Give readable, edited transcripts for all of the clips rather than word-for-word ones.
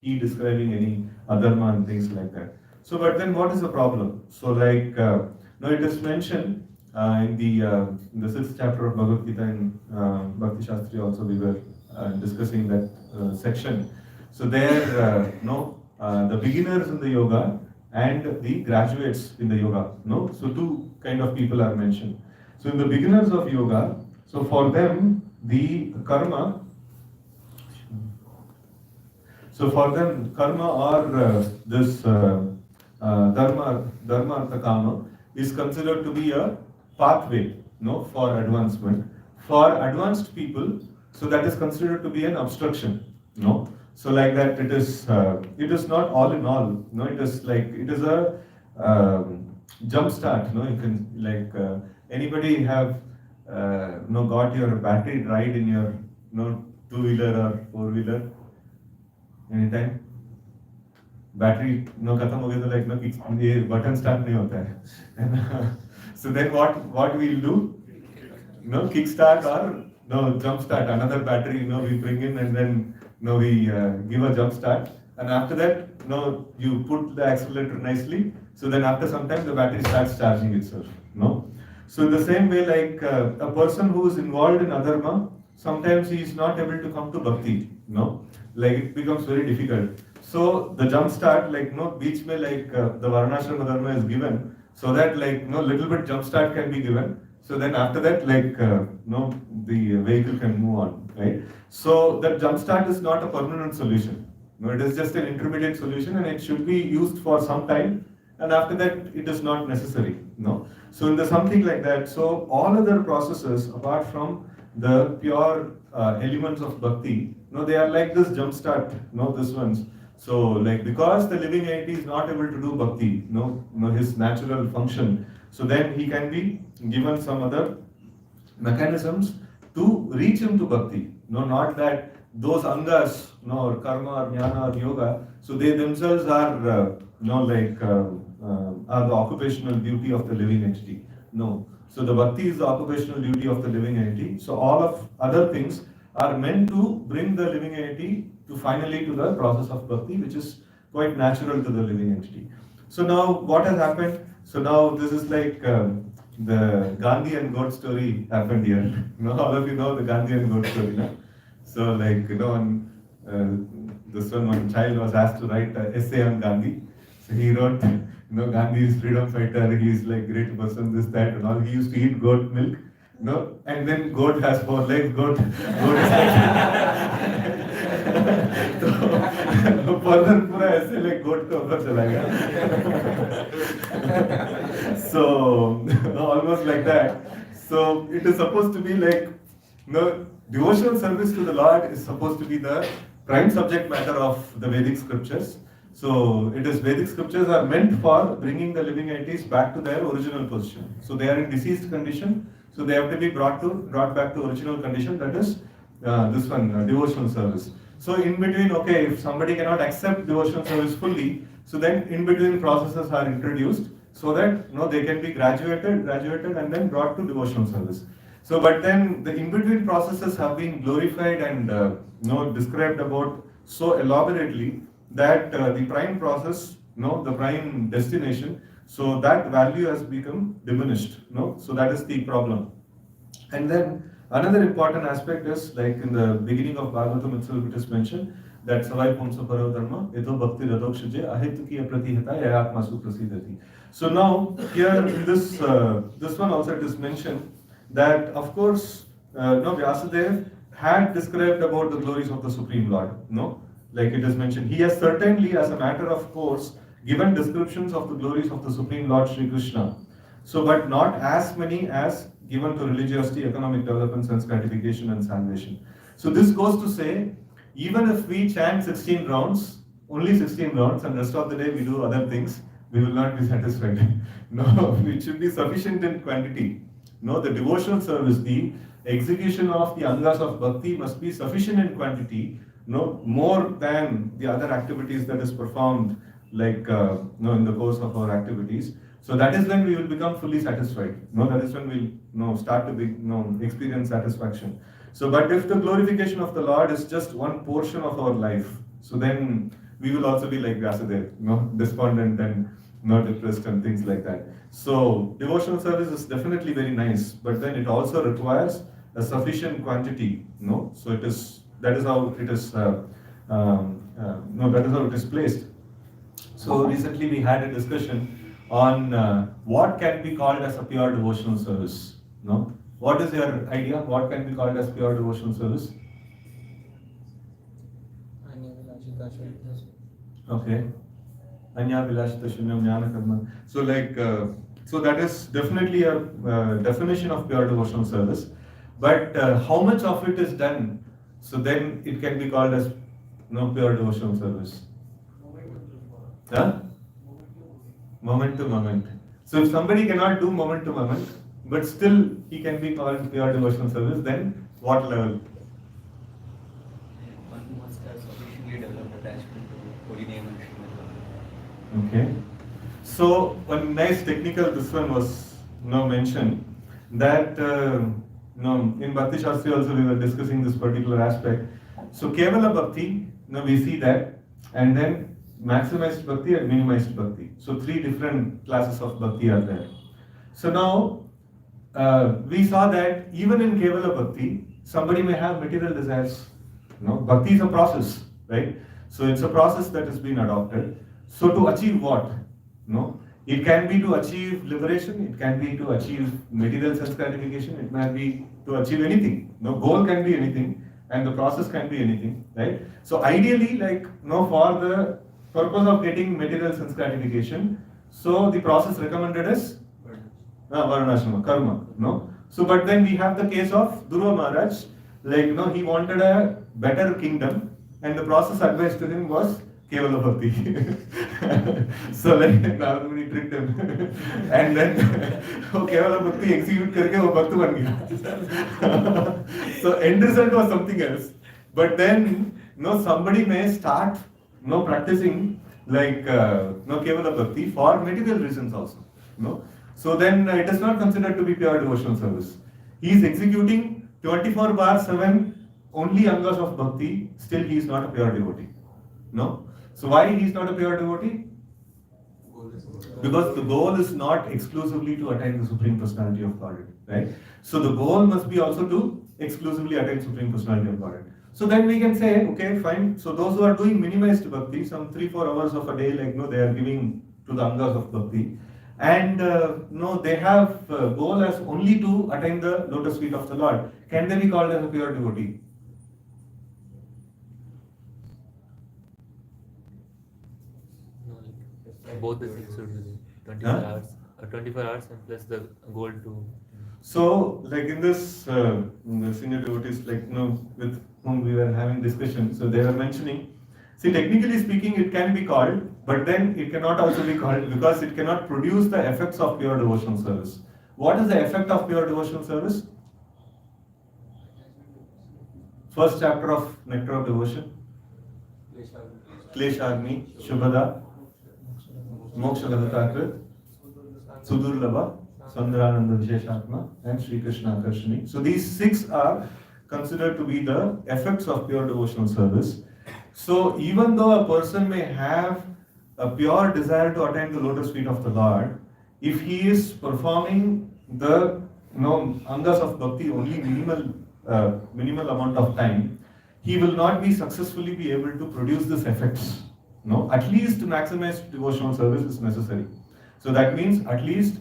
he describing any adharma and things like that. So, but then what is the problem? So, now it is mentioned in the sixth chapter of Bhagavad Gita in Bhakti Shastri also we were discussing that section. So there, the beginners in the yoga and the graduates in the yoga. No, so two kind of people are mentioned. So in the beginners of yoga, so for them the karma. So for them, karma or this dharma, artha, kama is considered to be a pathway, no, for advancement. For advanced people, so that is considered to be an obstruction, no. So like that, it is not all in all, no. It is a jump start, no. You can anybody have got your battery ride in your two wheeler or four wheeler anytime battery खत्म हो गया तो ये button start नहीं होता है so then what we'll do kick start or jump start another battery we bring in and then we give a jump start and after that you put the accelerator nicely so then after some time the battery starts charging itself so in the same way a person who is involved in adharma sometimes he is not able to come to bhakti it becomes very difficult. So the jump start, beach mein the varnashram dharma is given, so that little bit jump start can be given. So then after that, the vehicle can move on, right? So that jump start is not a permanent solution. No, it is just an intermediate solution, and it should be used for some time. And after that, it is not necessary. No. So in the something like that, so all other processes apart from the pure elements of bhakti, they are like this jump start, this ones. So because the living entity is not able to do bhakti, his natural function, so then he can be given some other mechanisms to reach him to bhakti. Not that those angas, or karma or jnana or yoga, so they themselves are, are the occupational duty of the living entity. No. So the bhakti is the occupational duty of the living entity. So all of other things are meant to bring the living entity to finally to the process of bhakti, which is quite natural to the living entity. So now what has happened? So now this is the Gandhi and goat story happened here. All of you know the Gandhi and goat story, no? So one child was asked to write an essay on Gandhi. So he wrote, Gandhi is freedom fighter, he is great person, this, that, and all. He used to eat goat milk, and then goat has four legs, goat is तो further पूरा ऐसे goat के ऊपर चला गया. So almost like that. So it is supposed to be devotional service to the Lord is supposed to be the prime subject matter of the Vedic scriptures. So it is Vedic scriptures are meant for bringing the living entities back to their original position. So they are in deceased condition, so they have to be brought back to original condition. That is this one, devotional service. So in between, okay, if somebody cannot accept devotional service fully, so then in between processes are introduced so that they can be graduated and then brought to devotional service. So but then the in between processes have been glorified and described about so elaborately that the prime process, the prime destination, so that value has become diminished. So that is the problem. And then another important aspect is in the beginning of Bhagavatam itself, it is mentioned that Savai Pumsa Paro Dharma, Eto Bhakti Radokshije, Ahituki Apratihata, Yayatmasu Prasidati. So now here in this one also it is mentioned that of course Vyasadeva had described about the glories of the Supreme Lord. It is mentioned, he has certainly, as a matter of course, given descriptions of the glories of the Supreme Lord Sri Krishna. So, but not as many as given to religiosity, economic development, sense gratification, and salvation. So, this goes to say, even if we chant 16 rounds, only 16 rounds, and rest of the day we do other things, we will not be satisfied. No, it should be sufficient in quantity. No, the devotional service, the execution of the angas of bhakti must be sufficient in quantity, more than the other activities that is performed, in the course of our activities. So that is when we will become fully satisfied. That is when we'll start to experience satisfaction. So, but if the glorification of the Lord is just one portion of our life, so then we will also be like Vyasadeva, despondent and not depressed and things like that. So devotional service is definitely very nice, but then it also requires a sufficient quantity. So that is how it is. That is how it is placed. So recently we had a discussion on what can be called as a pure devotional service. What is your idea? What can be called as pure devotional service? Okay. Anya Vilashita Shunyam Jnana Karma. So so that is definitely a definition of pure devotional service. But how much of it is done? So then it can be called as pure devotional service. Huh? Moment to moment. So if somebody cannot do moment to moment, but still he can be called pure devotional service, then what level? One must have sufficiently developed attachment to holy name and Srimad. Okay. So one nice technical this one was mentioned that in Bhakti Shastri also we were discussing this particular aspect. So Kevala Bhakti, we see that, and then maximized Bhakti and minimized Bhakti. So three different classes of Bhakti are there. So now we saw that even in Kevala Bhakti, somebody may have material desires. Bhakti is a process, right? So it's a process that has been adopted. So to achieve what? It can be to achieve liberation, it can be to achieve material sense gratification, it can be to achieve anything. Goal can be anything, and the process can be anything, right? So ideally, for the purpose of getting material sense gratification, so the process recommended is Varnashrama, karma. So but then we have the case of Dhruva Maharaj, he wanted a better kingdom, and the process advised to him was Kevala Bhakti. So Narada Muni tricked him. And then Kevala Bhakti execute karke wo bhakt ban gaya. So end result was something else. But then somebody may start practicing Kevala Bhakti for material reasons also. So then it is not considered to be pure devotional service. He is executing 24/7 only angas of bhakti, still he is not a pure devotee. So why he is not a pure devotee? Because the goal is not exclusively to attain the Supreme Personality of Godhead, right? So the goal must be also to exclusively attain Supreme Personality of Godhead. So then we can say, okay, fine. So those who are doing minimized bhakti, some 3-4 hours of a day, they are giving to the angas of bhakti, and they have goal as only to attain the lotus feet of the Lord. Can they be called as a pure devotee? Both the things should be 24 hours, 24 hours and plus the goal to. So, in this senior devotees, with whom we were having discussion, so they were mentioning, see, technically speaking, it can be called, but then it cannot also be called because it cannot produce the effects of pure devotional service. What is the effect of pure devotional service? First chapter of Nectar of Devotion. Kleshagni, Shubhada, Moksha Gadatakrit, Sudurlabha, Sandrananda Visheshatma, and Sri Krishna Akarshani. So these 6 are considered to be the effects of pure devotional service. So even though a person may have a pure desire to attain the lotus feet of the Lord, if he is performing the angas of bhakti only minimal amount of time, he will not be successfully be able to produce these effects. At least maximized devotional service is necessary. So that means at least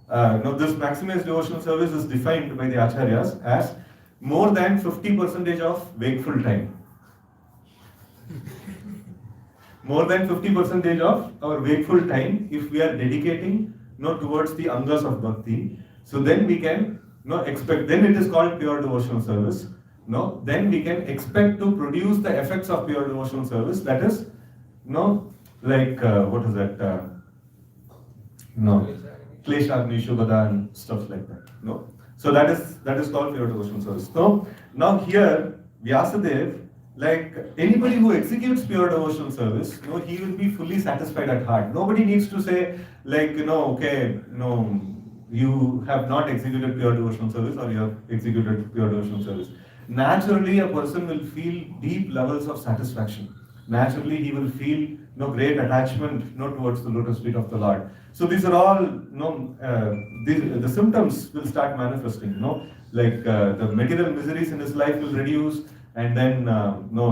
this maximized devotional service is defined by the acharyas as more than 50% of wakeful time. More than 50% of our wakeful time, if we are dedicating towards the angas of bhakti, so then we can expect, then it is called pure devotional service. Then we can expect to produce the effects of pure devotional service, that is, what is that? Kleshagni, Shubhada and stuff like that. So that is called pure devotional service. Now here, Vyasadeva, anybody who executes pure devotional service, he will be fully satisfied at heart. Nobody needs to say, you have not executed pure devotional service or you have executed pure devotional service. Naturally, a person will feel deep levels of satisfaction. naturally he will feel great attachment towards the lotus feet of the Lord. So these are all the symptoms will start manifesting. Like the material miseries in his life will reduce, and then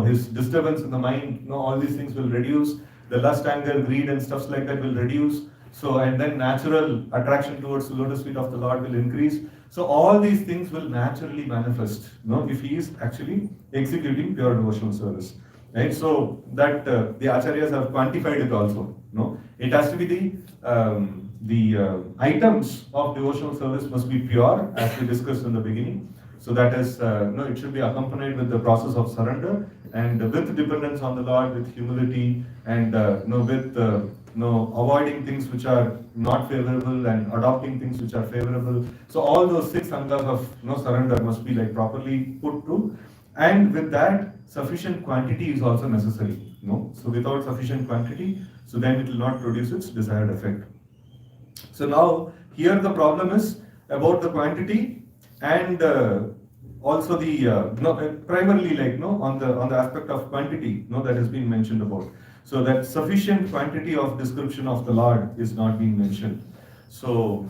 his disturbance in the mind, all these things will reduce. The lust, anger, greed, and stuffs like that will reduce. So, and then natural attraction towards the lotus feet of the Lord will increase. So all these things will naturally manifest, if he is actually executing pure devotional service. Right? So that the acharyas have quantified it also. It has to be the items of devotional service must be pure, as we discussed in the beginning. So that is, it should be accompanied with the process of surrender and with dependence on the Lord, with humility, and with avoiding things which are not favorable and adopting things which are favorable. So all those 6 angas of surrender must be like properly put to, and with that sufficient quantity is also necessary. So without sufficient quantity, so then it will not produce its desired effect. So now here the problem is about the quantity, and also the primarily on the aspect of quantity that has been mentioned about. So that sufficient quantity of description of the Lord is not being mentioned. So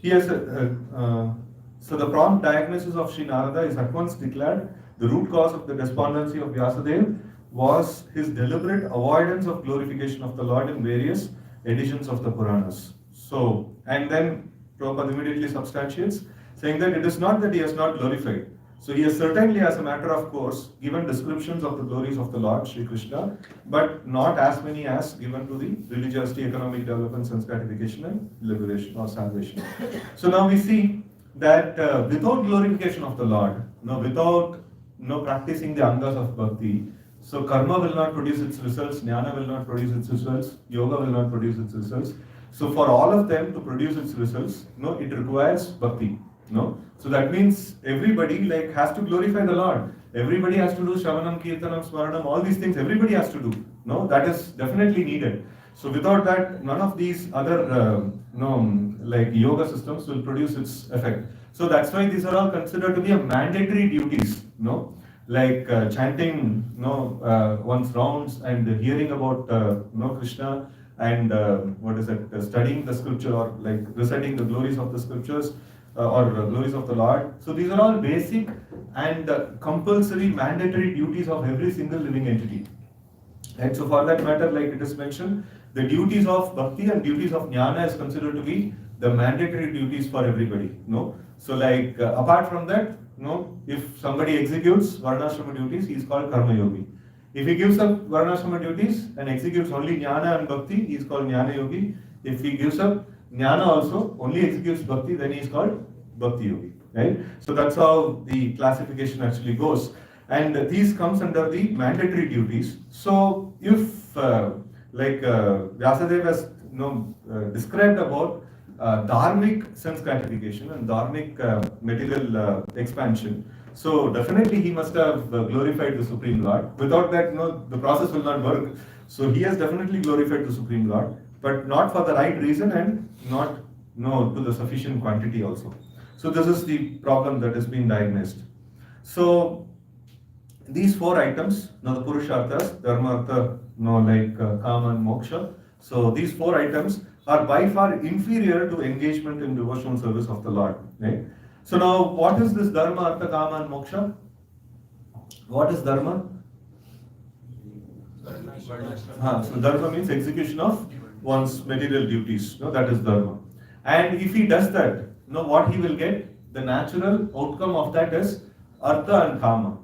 he so the prompt diagnosis of Sri Narada is at once declared the root cause of the despondency of Vyasadeva was his deliberate avoidance of glorification of the Lord in various editions of the Puranas. So, and then Prabhupada immediately substantiates, saying that it is not that he has not glorified. So he has certainly, as a matter of course, given descriptions of the glories of the Lord, Sri Krishna, but not as many as given to the religiosity, economic development, sense gratification, and liberation or salvation. So now we see that without glorification of the Lord, without practicing the angas of bhakti, so karma will not produce its results, jnana will not produce its results, yoga will not produce its results. So for all of them to produce its results, it requires bhakti. So that means everybody has to glorify the Lord. Everybody has to do Shravanam, Kirtanam, Smaranam, all these things everybody has to do. That is definitely needed. So without that, none of these other yoga systems will produce its effect. So that's why these are all considered to be a mandatory duties. Like chanting one's rounds and hearing about Krishna, and studying the scripture, or like reciting the glories of the scriptures, or glories of the Lord. So these are all basic and compulsory mandatory duties of every single living entity. And so for that matter, like it is mentioned, the duties of bhakti and duties of jnana is considered to be the mandatory duties for everybody. So like apart from that, if somebody executes varnashrama duties, he is called karma yogi. If he gives up varnashrama duties and executes only jnana and bhakti, he is called jnana yogi. If he gives up jnana also, only executes bhakti, then he is called bhakti yogi. Right? So that's how the classification actually goes. And these comes under the mandatory duties. So if Vyasadeva has described about dharmic sense gratification and dharmic material expansion, so definitely he must have glorified the Supreme Lord. Without that, the process will not work. So he has definitely glorified the Supreme Lord, but not for the right reason and not to the sufficient quantity also. So this is the problem that has been diagnosed. So these 4 items, the Purusharthas, Dharma, Artha, Kama and Moksha. So these 4 items are by far inferior to engagement in devotional service of the Lord. Right? So now, what is this Dharma, Artha, Kama and Moksha? What is Dharma? So Dharma means execution of one's material duties. That is Dharma. And if he does that, what he will get? The natural outcome of that is Artha and Kama.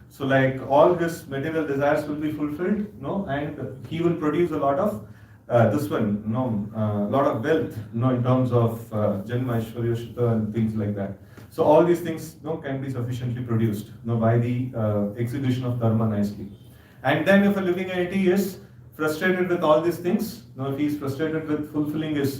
So like all his material desires will be fulfilled, and he will produce a lot of lot of wealth, in terms of Janma, Aishwarya, Shita and things like that. So all these things, can be sufficiently produced, by the execution of dharma nicely. And then if a living entity is frustrated with all these things, if he is frustrated with fulfilling his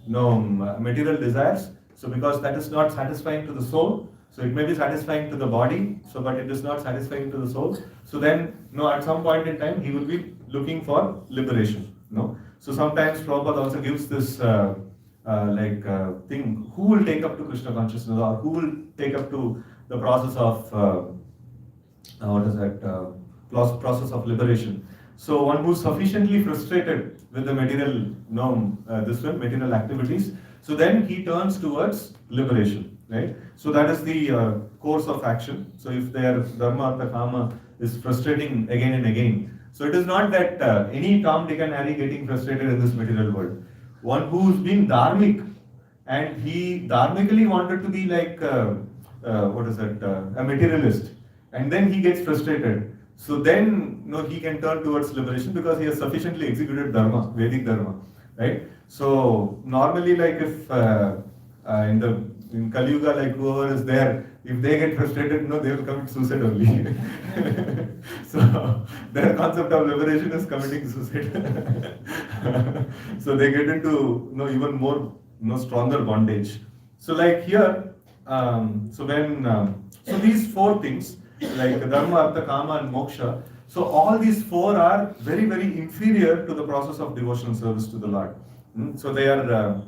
material desires, so because that is not satisfying to the soul, so it may be satisfying to the body, but it is not satisfying to the soul. So then, at some point in time, he will be looking for liberation. So sometimes Prabhupada also gives this thing: who will take up to Krishna consciousness, or who will take up to the process of process of liberation. So one who's sufficiently frustrated with the material, material activities, so then he turns towards liberation, right? So that is the course of action. So if their dharma, artha, kama is frustrating again and again, so it is not that any Tom, Dick and Harry getting frustrated in this material world. One who's been dharmic and he dharmically wanted to be like, a materialist, and then he gets frustrated. So then, he can turn towards liberation because he has sufficiently executed dharma, Vedic dharma, right? So normally, like if in Kali Yuga, like whoever is there, if they get frustrated, they will commit suicide only. So their concept of liberation is committing suicide. So they get into even more stronger bondage. So like here, so these four things like dharma, artha, kama, and moksha. So all these four are very, very inferior to the process of devotional service to the Lord. So they are,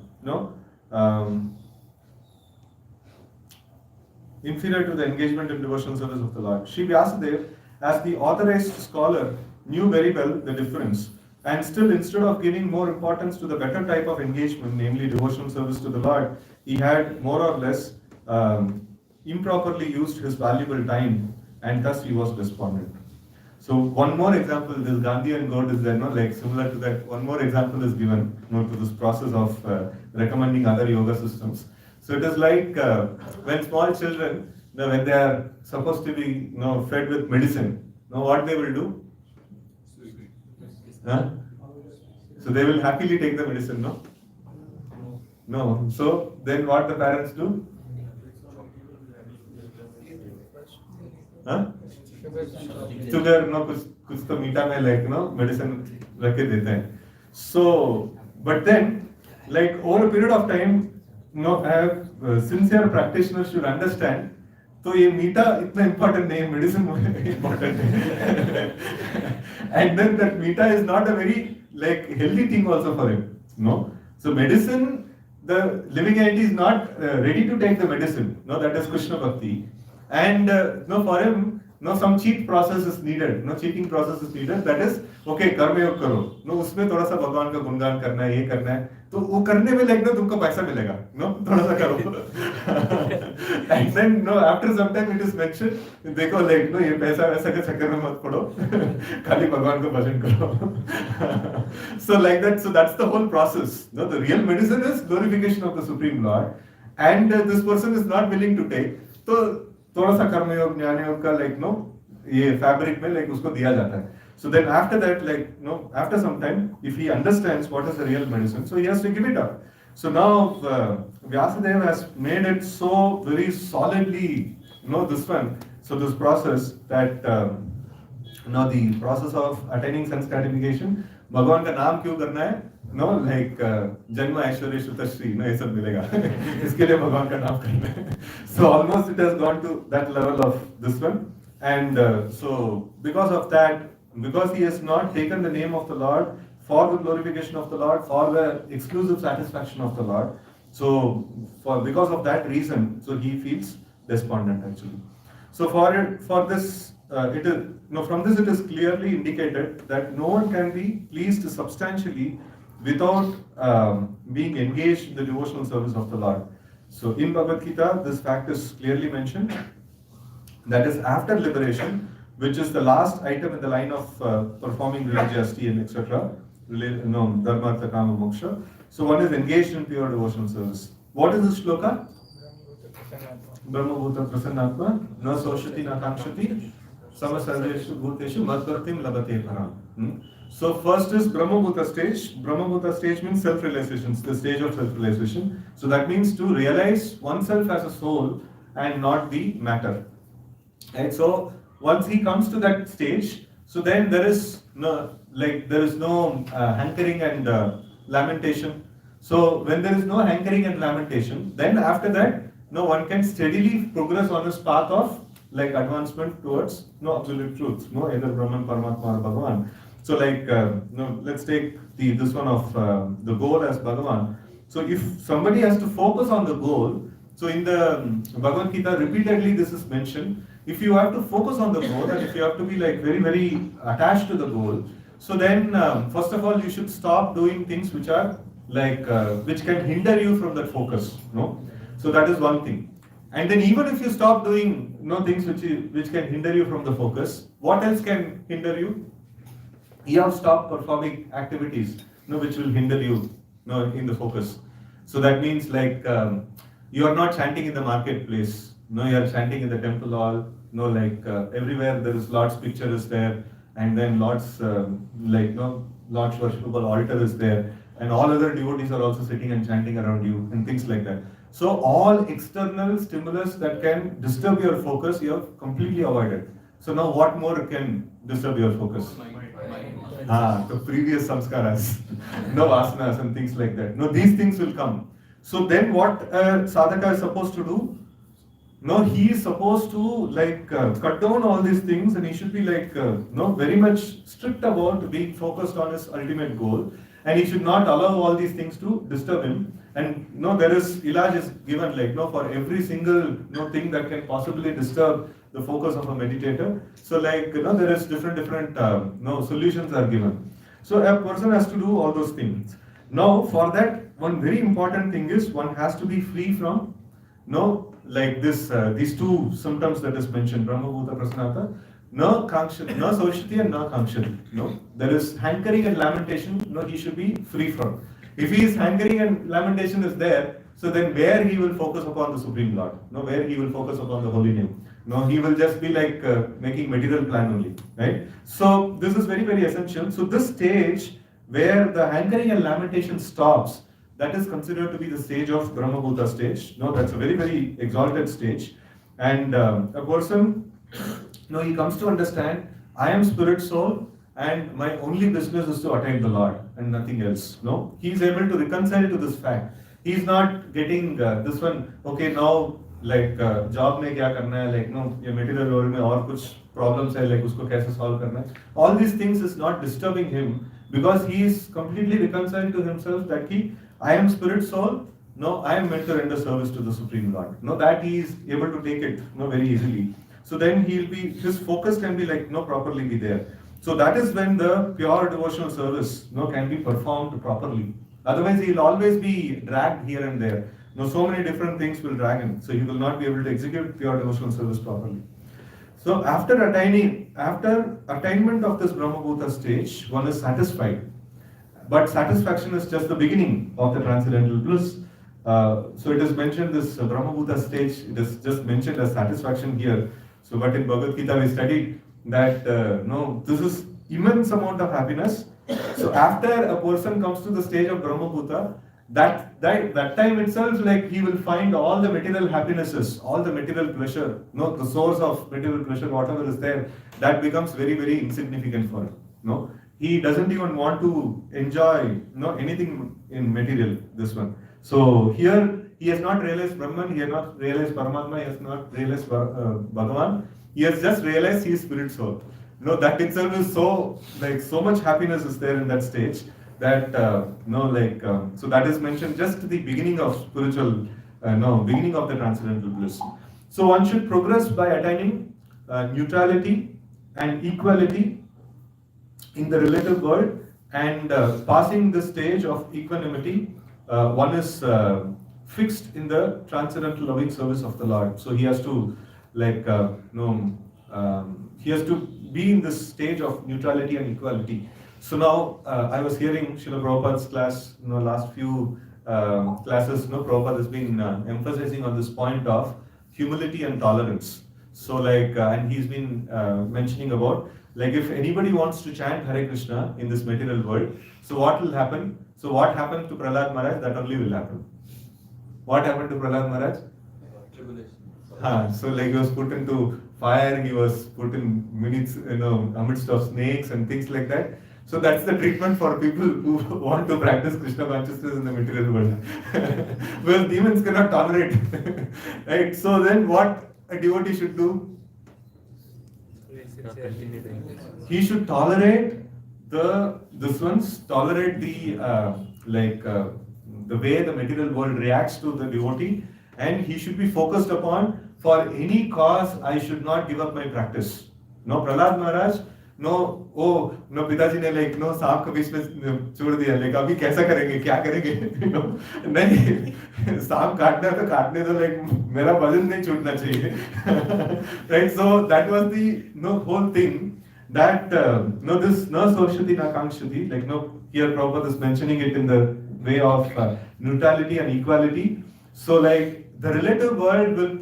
inferior to the engagement in devotional service of the Lord. Sri Vyasadeva, as the authorized scholar, knew very well the difference, and still, instead of giving more importance to the better type of engagement, namely devotional service to the Lord, he had more or less improperly used his valuable time, and thus he was despondent. So one more example, this Gandhi and God is there, like similar to that. One more example is given to this process of recommending other yoga systems. So it is like when small children, when they are supposed to be fed with medicine, what they will do? Huh? So they will happily take the medicine, no? No. So then what the parents do? Huh? Sugar, कुछ तो मीठा में like medicine रख के देते हैं. So, but then like over a period of time, have sincere practitioners should understand. तो ये मीठा इतना important नहीं है, medicine important है. And then that meeta is not a very healthy thing also for him. No. So medicine, the living entity is not ready to take the medicine. No, that is Krishna Bhakti. And for him, some cheat process is needed. Cheating process is needed. That is, okay, कर्म योग करो. उसमें थोड़ा सा भगवान का गुणगान करना है, ये करना है. तो वो करने में तुमको पैसा मिलेगा. थोड़ा सा करो. And then after some time it is mentioned, देखो ये पैसा वैसा के चक्कर में मत पड़ो. खाली भगवान को भजन करो. So like that, so that's the whole process. The real medicine is glorification of the Supreme Lord, and this person is not willing to take. तो थोड़ा सा कर्म योग ज्ञान योग का ये fabric में उसको दिया जाता है. So then after that, after some time, if he understands what is the real medicine, so he has to give it up. So now Vyasadeva has made it so very solidly, this one. So this process that the process of attaining sense gratification, भगवान का नाम क्यों करना है? जन्म ऐश्वर्य श्रुतश्री, ये सब मिलेगा. इसके लिए भगवान का नाम करना है. So almost it has gone to that level of this one, and so because of that, because he has not taken the name of the Lord for the glorification of the Lord, for the exclusive satisfaction of the Lord, so because of that reason, so he feels despondent actually. So for this, it is from this it is clearly indicated that no one can be pleased substantially without being engaged in the devotional service of the Lord. So in Bhagavad Gita, this fact is clearly mentioned. That is after liberation, which is the last item in the line of performing religiosity and etc. Dharma, artha, kama, moksha. So one is engaged in pure devotional service. What is this shloka? Brahma bhuta prasannatma, na soshati na kamshati, sama sarveshu bhuteshu madvartim labate param. So first is Brahma bhuta stage. Brahma bhuta stage means self-realization, the stage of self-realization. So that means to realize oneself as a soul and not the matter. And so once he comes to that stage, so then there is no hankering and lamentation. So when there is no hankering and lamentation, then after that, one can steadily progress on his path of advancement towards absolute truth, either Brahman, Paramatma or Bhagavan. So let's take this one of the goal as Bhagavan. So if somebody has to focus on the goal, so in the Bhagavad Gita repeatedly this is mentioned if you have to focus on the goal and if you have to be like very, very attached to the goal, so then first of all, you should stop doing things which are like, which can hinder you from that focus, no? So that is one thing. And then even if you stop doing things which can hinder you from the focus, what else can hinder you? You have stopped performing activities which will hinder you in the focus. So that means like you are not chanting in the marketplace. No, you are chanting in the temple hall. No, like everywhere there is Lord's picture is there, and then Lord's Lord's worshipable altar is there, and all other devotees are also sitting and chanting around you, and things like that. So all external stimulus that can disturb your focus, you have completely avoided. So now what more can disturb your focus? The previous samskaras, no asanas and things like that. No, these things will come. So then what sadhaka is supposed to do? No, he is supposed to like cut down all these things, and he should be like very much strict about being focused on his ultimate goal, and he should not allow all these things to disturb him. And there is ilaj is given like for every single thing that can possibly disturb the focus of a meditator. So like there is different solutions are given. So a person has to do all those things. Now for that, one very important thing is one has to be free from like this these two symptoms that is mentioned, Brahmabhuta Prasanata, na kankshati, na saushati and na kankshati. There is hankering and lamentation, he should be free from. If he is hankering and lamentation is there, so then where he will focus upon the Supreme Lord, where he will focus upon the holy name. He will just be like making material plan only, right? So this is very, very essential. So this stage where the hankering and lamentation stops, that is considered to be the stage of Brahmabhuta stage. That's a very, very exalted stage. And a person, he comes to understand, I am spirit soul, and my only business is to attain the Lord and nothing else. He is able to reconcile to this fact. He is not getting this one, okay, now like job में क्या करना है, like ये material world में और कुछ problems है, like उसको कैसे solve करना है. All these things is not disturbing him because he is completely reconciled to himself that I am spirit soul. I am meant to render service to the Supreme Lord. That he is able to take it very easily. So then his focus can be like properly be there. So that is when the pure devotional service can be performed properly. Otherwise he will always be dragged here and there. So many different things will drag him. So he will not be able to execute pure devotional service properly. So after attainment of this Brahmabhuta stage, one is satisfied. But satisfaction is just the beginning of the transcendental bliss. So it is mentioned this Brahmabhuta stage, it is just mentioned as satisfaction here. So but in Bhagavad Gita we studied that this is immense amount of happiness. So after a person comes to the stage of Brahmabhuta, that time itself, like he will find all the material happinesses, all the material pleasure, the source of material pleasure, whatever is there, that becomes very, very insignificant for him. He doesn't even want to enjoy anything in material, this one. So here he has not realized Brahman, he has not realized Paramatma, he has not realized Bhagavan, he has just realized he is spirit soul. That itself is so much happiness is there in that stage that so that is mentioned just the beginning of spiritual beginning of the transcendental bliss. So one should progress by attaining neutrality and equality in the relative world, and passing the stage of equanimity, one is fixed in the transcendental loving service of the Lord. So he has to he has to be in this stage of neutrality and equality. So now I was hearing Srila Prabhupada's class, last few classes, Prabhupada has been emphasizing on this point of humility and tolerance. So and he's been mentioning about, if anybody wants to chant Hare Krishna in this material world, so what will happen? So what happened to Prahlad Maharaj, that only will happen. What happened to Prahlad Maharaj? Tribulation. So he was put into fire, he was put in amidst of snakes and things like that. So that's the treatment for people who want to practice Krishna consciousness in the material world. Well, demons cannot tolerate. Right? So then what a devotee should do? He should tolerate the way the material world reacts to the devotee, and he should be focused upon for any cause I should not give up my practice. No, Prahlad Maharaj, no, oh, no, पिताजी ने like no सांप को बीच में छोड़ दिया, like अभी कैसा करेंगे, क्या करेंगे, you know, नहीं, सांप काटना है तो काटने दो, like मेरा वजन नहीं छूटना चाहिए, right? So that was the whole thing that this na sorshati na kankshati, like here Prabhupada is mentioning it in the way of neutrality and equality. So like the relative world will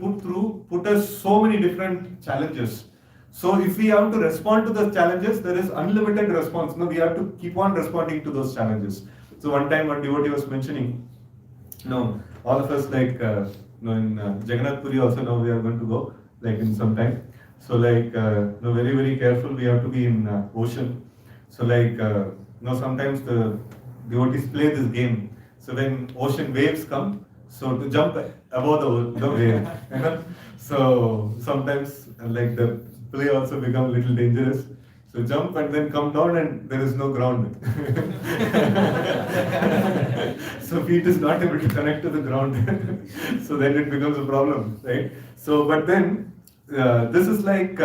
put us so many different challenges. So if we have to respond to those challenges, there is unlimited response. We have to keep on responding to those challenges. So one time one devotee was mentioning, all of us like in Jagannath Puri also now we are going to go like in some time. So like very very careful we have to be in ocean. So like sometimes the devotees play this game. So when ocean waves come, so to jump above the wave, you know. So sometimes like the play also become a little dangerous. So jump and then come down and there is no ground. So feet is not able to connect to the ground. So then it becomes a problem, right? So but then this is like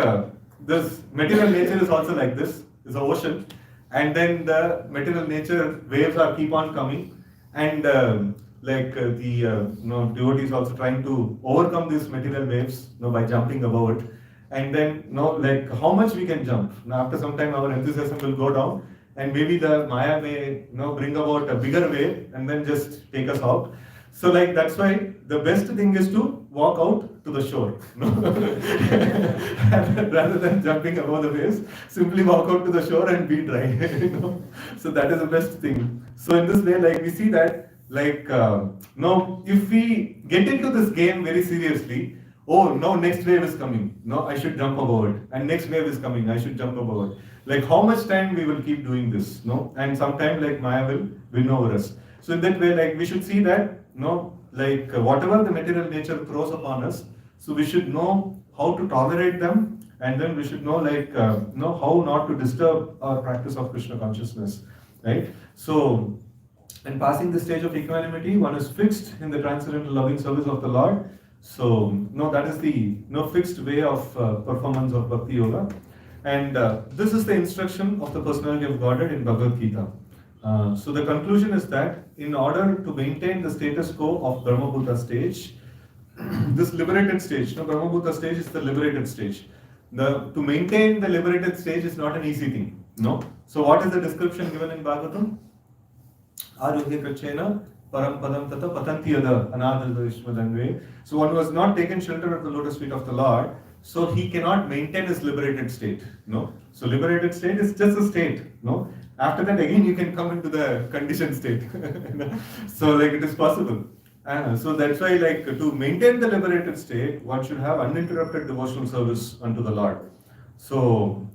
this material nature is also like this. It's an ocean, and then the material nature waves are keep on coming, and the devotees also trying to overcome these material waves by jumping above it. And then like how much we can jump. Now after some time our enthusiasm will go down, and maybe the Maya may bring about a bigger wave and then just take us out. So like that's why the best thing is to walk out to the shore. Rather than jumping above the waves, simply walk out to the shore and be dry. So that is the best thing. So in this way, like we see that like if we get into this game very seriously, oh, no, next wave is coming. No, I should jump above it. And next wave is coming. I should jump above it. Like how much time we will keep doing this? And sometime like Maya will win over us. So in that way, like we should see that, like whatever the material nature throws upon us, so we should know how to tolerate them, and then we should know like how not to disturb our practice of Krishna consciousness, right? So, in passing the stage of equanimity, one is fixed in the transcendental loving service of the Lord. So, that is the fixed way of performance of Bhakti Yoga. And this is the instruction of the personality of Godhead in Bhagavad Gita. So the conclusion is that in order to maintain the status quo of Brahmabhuta stage, this liberated stage, Brahmabhuta stage is the liberated stage. To maintain the liberated stage is not an easy thing. So what is the description given in Bhagavatam? Aruhya Kachena Param Padam Tata Patanti Yada Anadrita Vishmadanve. So one who has not taken shelter of the lotus feet of the Lord, so he cannot maintain his liberated state. So liberated state is just a state. After that again you can come into the conditioned state. So like it is possible. So that's why like to maintain the liberated state, one should have uninterrupted devotional service unto the Lord. So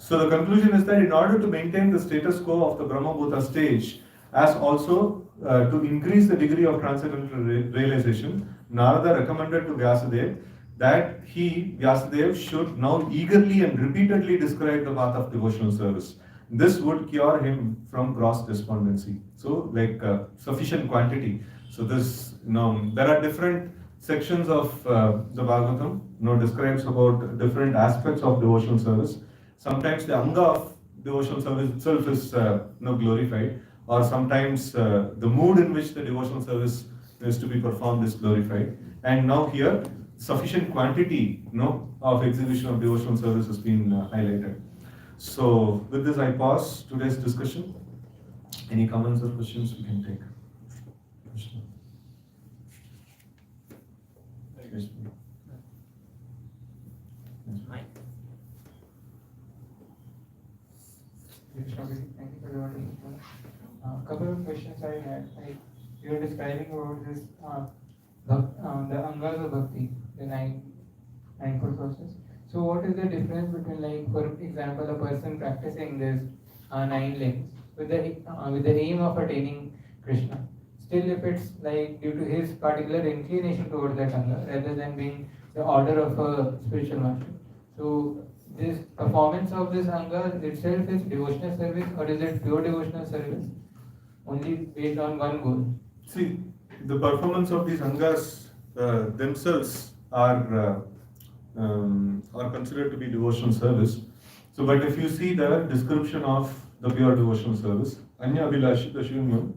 the conclusion is that in order to maintain the status quo of the Brahmabhuta stage, as also to increase the degree of transcendental realization, Narada recommended to Vyasadeva that Vyasadeva, should now eagerly and repeatedly describe the path of devotional service. This would cure him from gross despondency. So, like sufficient quantity. So, this there are different sections of the Bhagavatam. Describes about different aspects of devotional service. Sometimes the anga of devotional service itself is glorified, or sometimes the mood in which the devotional service is to be performed is glorified. And now here, sufficient quantity of execution of devotional service has been highlighted. So with this I pause today's discussion. Any comments or questions we can take? Thank you for your attention. Couple of questions I had. Like you were describing about this the angas of bhakti, the ninefold process. So what is the difference between, like, for example, a person practicing this 9 limbs with the aim of attaining Krishna? Still, if it's like due to his particular inclination towards that anga, rather than being the order of a spiritual master. So this performance of this anga itself is devotional service, or is it pure devotional service only based on one goal? See, the performance of these angas themselves are considered to be devotional service. So, but if you see the description of the pure devotional service, Anya Abhilashi Tashunyam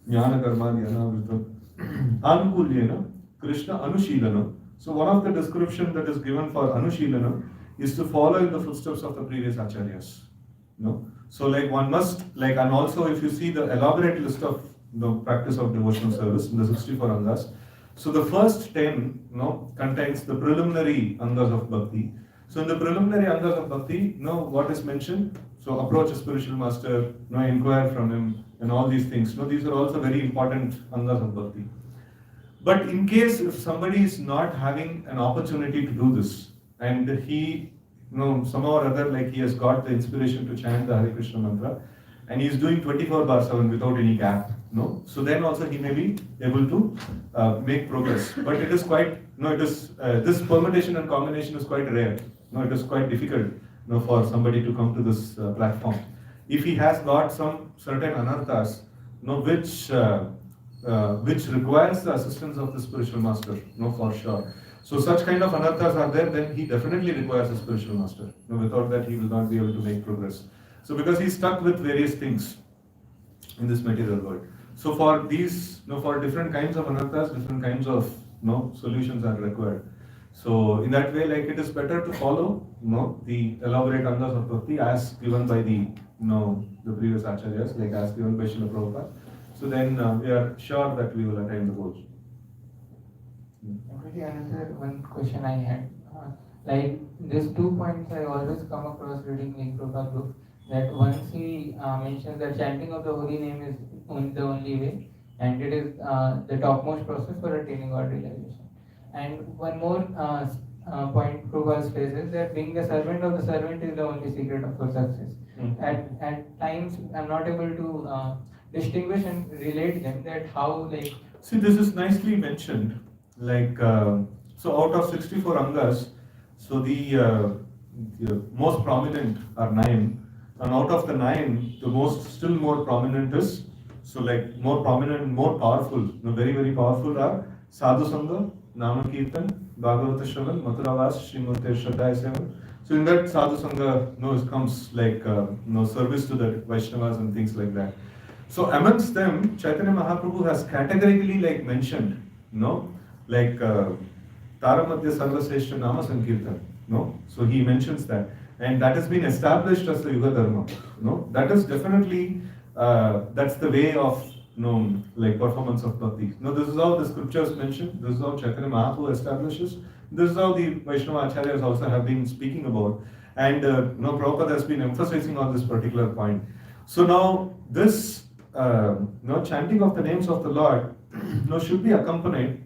Jnana Karma Dhyana Vritam Anukulyena Krishna Anushilana. So, one of the description that is given for Anushilana is to follow in the footsteps of the previous acharyas. No? So, like one must, like, and also if you see the elaborate list of the practice of devotional service in the 64 angas, so the first 10 contains the preliminary angas of bhakti. So in the preliminary angas of bhakti, what is mentioned? So approach a spiritual master, inquire from him, and all these things. These are also very important angas of bhakti. But in case if somebody is not having an opportunity to do this, and he, somehow or other, like he has got the inspiration to chant the Hare Krishna mantra, and he is doing 24/7 without any gap, so then also he may be able to make progress. But it is quite, this permutation and combination is quite rare. It is quite difficult, for somebody to come to this platform. If he has got some certain anarthas, which requires the assistance of the spiritual master, for sure. So such kind of anarthas are there, then he definitely requires a spiritual master. Without that, he will not be able to make progress. So because he's stuck with various things in this material world. So for these, for different kinds of anarthas, different kinds of solutions are required. So in that way, like it is better to follow, the elaborate angas of bhakti as given by the, the previous acharyas, like as given by Srila Prabhupada. So then we are sure that we will attain the goals. Already another one question I had. Like these 2 points I always come across reading like Prabhupada book, that once he mentions that chanting of the holy name is the only way, and it is the topmost process for attaining God realization. And one more point Prabhupada says is that being the servant of the servant is the only secret of for success. At times I'm not able to distinguish and relate them, that how like. See, this is nicely mentioned. Like so, out of 64 angas, so the most prominent are 9, and out of the 9, the most still more prominent is, so like more prominent, more powerful, very very powerful are Sadhu Sangha, Nama Kirtan, Bhagavata Shravan, Mathuravas, Srimurti Shraddha Sevan. So in that Sadhu Sangha, comes like service to the Vaishnavas and things like that. So amongst them, Chaitanya Mahaprabhu has categorically like mentioned, like Taramadhya Sarvasreshta Nama Sankirtan, so he mentions that, and that has been established as the Yuga Dharma, that is definitely that's the way of like performance of bhakti. This is how the scriptures mention, this is how Chaitanya Mahaprabhu establishes, this is how the Vaishnava Acharyas also have been speaking about, and Prabhupada has been emphasizing on this particular point. So now this chanting of the names of the Lord should be accompanied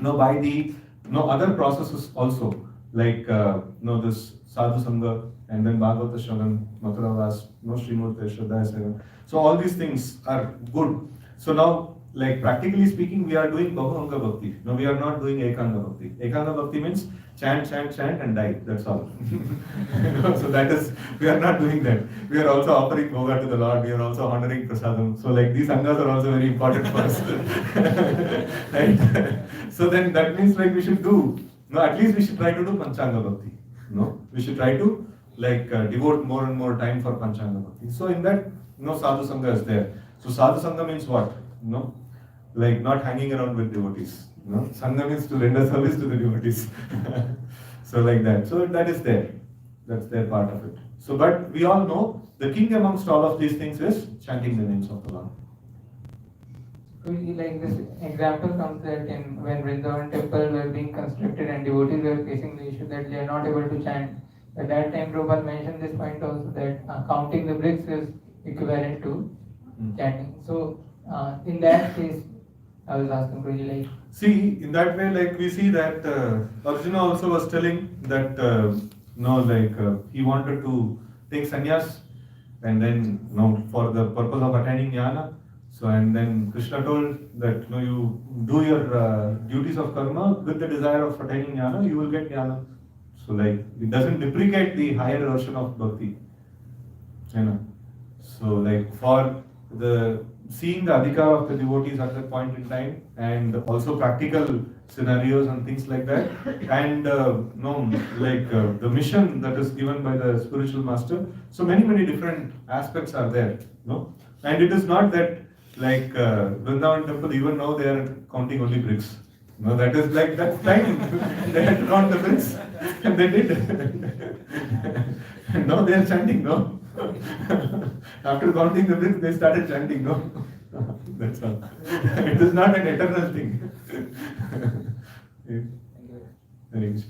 by the other processes also, like this Sadhu Sangha, and then Bhagavata Shravan, Mathuravas, Srimurti Shraddha Sevan. So all these things are good. So now, like practically speaking, we are doing Bahuvanga Bhakti. No, we are not doing Ekanga Bhakti. Ekanga Bhakti means chant, and die. That's all. So that is, we are not doing that. We are also offering Bhoga to the Lord. We are also honoring Prasadam. So like these angas are also very important for us. Right? So then that means like we should do, at least we should try to do Panchanga Bhakti. We should try to like devote more and more time for Panchanga Bhakti. So in that, Sadhu Sangha is there. So Sadhu Sangha means what? Like not hanging around with devotees. Sangha means to render service to the devotees. So like that. So that is there. That's their part of it. So but we all know the king amongst all of these things is chanting the names of the Lord. Like this example comes that in when Vrindavan temple were being constructed and devotees were facing the issue that they are not able to chant. At that time Prabhupada mentioned this point also, that counting the bricks is equivalent to chanting. So in that case, I was asking Prabhuji, like. See, in that way, like we see that Arjuna also was telling that he wanted to take sannyas, and then for the purpose of attaining jnana. So and then Krishna told that you do your duties of karma with the desire of attaining jnana, you will get jnana. So like it doesn't deprecate the higher version of bhakti. So like for the seeing the adhikar of the devotees at that point in time, and also practical scenarios and things like that, and the mission that is given by the spiritual master. So many different aspects are there, no, and it is not that like Vrindavan temple, even now they are counting only bricks. No, that is like that's fine. They had to count the bricks, and they did. And now they are chanting, no. After counting the bricks, they started chanting, no. That's all. It is not an eternal thing. Yeah. Very good.